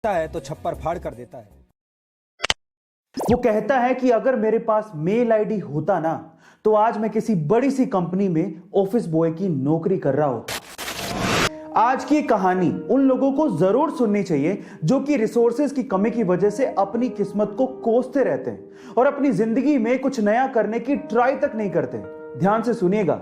है तो छप्पर फाड़ कर देता है। वो कहता है कि अगर मेरे पास मेल आईडी होता ना तो आज मैं किसी बड़ी सी कंपनी में ऑफिस बॉय की नौकरी कर रहा होता। आज की कहानी उन लोगों को जरूर सुननी चाहिए जो कि रिसोर्सेज की कमी की वजह से अपनी किस्मत को कोसते रहते हैं और अपनी जिंदगी में कुछ नया करने की ट्राई तक नहीं करते। ध्यान से सुनिएगा।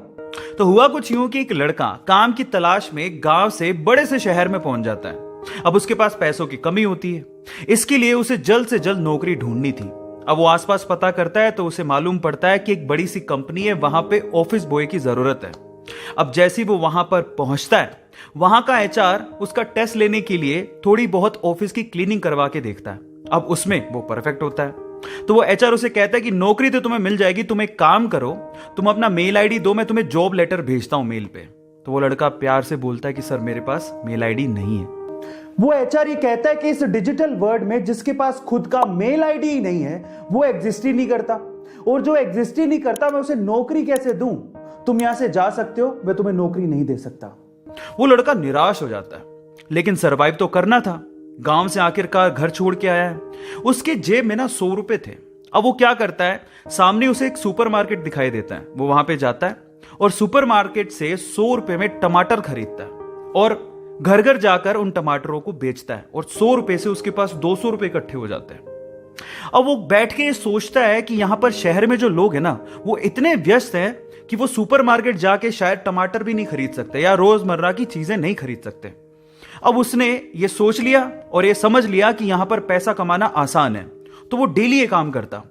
तो हुआ कुछ यूं कि एक लड़का काम की तलाश में गांव से बड़े से शहर में पहुंच जाता है। अब उसके पास पैसों की कमी होती है, इसके लिए उसे जल्द से जल्द नौकरी ढूंढनी थी। अब वो आसपास पता करता है तो उसे मालूम पड़ता है कि एक बड़ी सी कंपनी है, वहां पे ऑफिस बॉय की जरूरत है। अब जैसे वो वहां पर पहुंचता है, वहां का एचआर उसका टेस्ट लेने के लिए थोड़ी बहुत ऑफिस की क्लीनिंग करवा के देखता है। अब उसमें वो परफेक्ट होता है तो वो एचआर उसे कहता है कि नौकरी तो तुम्हें मिल जाएगी, तुम एक काम करो, तुम अपना मेल आईडी दो, मैं तुम्हें जॉब लेटर भेजता हूं मेल पे। तो वो लड़का प्यार से बोलता है कि सर मेरे पास मेल आईडी नहीं है। वो एचआर ये कहता है कि इस डिजिटल वर्ल्ड में जिसके पास खुद का मेल आईडी ही नहीं है वो एग्जिस्ट ही नहीं करता, और जो एग्जिस्ट ही नहीं करता मैं उसे नौकरी कैसे दूं? तुम यहां से जा सकते हो, मैं तुम्हें नौकरी नहीं दे सकता। वो लड़का निराश हो जाता है, लेकिन सरवाइव तो करना था। गांव से आखिरकार घर छोड़ के आया है, उसके जेब में ना 100 रुपए थे। अब वो क्या करता है, सामने उसे एक सुपरमार्केट दिखाई देता है, वो वहां पे जाता है और सुपरमार्केट से 100 रुपए में टमाटर खरीदता है और घर घर जाकर उन टमाटरों को बेचता है और 100 रुपए से उसके पास 200 रुपए इकट्ठे हो जाते हैं। अब वो बैठ के सोचता है कि यहां पर शहर में जो लोग हैं ना वो इतने व्यस्त हैं कि वो सुपरमार्केट जाके शायद टमाटर भी नहीं खरीद सकते या रोजमर्रा की चीजें नहीं खरीद सकते। अब उसने ये सोच लिया और ये समझ लिया कि यहां पर पैसा कमाना आसान है, तो वो डेली ये काम करता,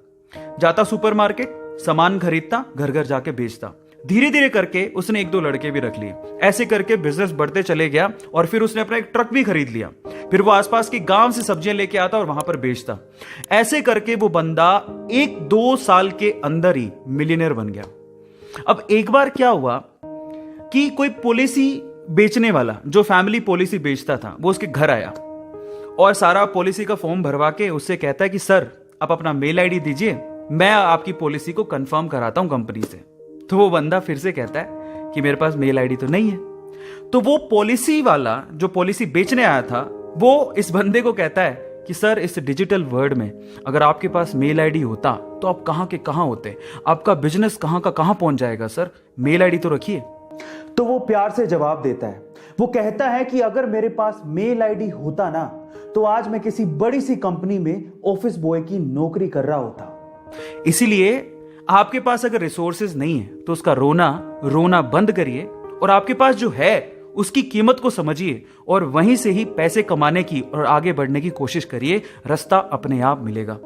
जाता सुपरमार्केट, सामान खरीदता, घर घर जाके बेचता। धीरे धीरे करके उसने 1-2 लड़के भी रख लिए। ऐसे करके बिजनेस बढ़ते चले गया और फिर उसने अपना एक ट्रक भी खरीद लिया। फिर वो आसपास के गांव से सब्जियां लेके आता और वहां पर बेचता। ऐसे करके वो बंदा 1-2 साल के अंदर ही मिलियनर बन गया। अब एक बार क्या हुआ कि कोई पॉलिसी बेचने वाला जो फैमिली पॉलिसी बेचता था वो उसके घर आया और सारा पॉलिसी का फॉर्म भरवा के उससे कहता है कि सर आप अपना मेल आईडी दीजिए, मैं आपकी पॉलिसी को कंफर्म कराता हूं कंपनी से। तो वो बंदा फिर से कहता है कि मेरे पास मेल आईडी तो नहीं है। तो वो पॉलिसी वाला जो पॉलिसी बेचने आया था वो इस बंदे को कहता है कि सर इस डिजिटल वर्ल्ड में अगर आपके पास मेल आईडी होता तो आप कहां के कहां होते, आपका बिजनेस कहां का कहां पहुंच जाएगा, सर मेल आईडी तो रखिए। तो वो प्यार से जवाब देता है। वो कहता है कि अगर मेरे पास मेल आईडी होता ना तो आज मैं किसी बड़ी सी कंपनी में ऑफिस बॉय की नौकरी कर रहा होता। इसीलिए आपके पास अगर रिसोर्सेज नहीं है तो उसका रोना बंद करिए और आपके पास जो है उसकी कीमत को समझिए और वहीं से ही पैसे कमाने की और आगे बढ़ने की कोशिश करिए, रास्ता अपने आप मिलेगा।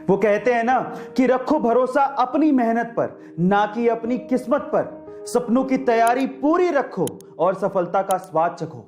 वो कहते हैं ना कि रखो भरोसा अपनी मेहनत पर, ना कि अपनी किस्मत पर। सपनों की तैयारी पूरी रखो और सफलता का स्वाद चखो।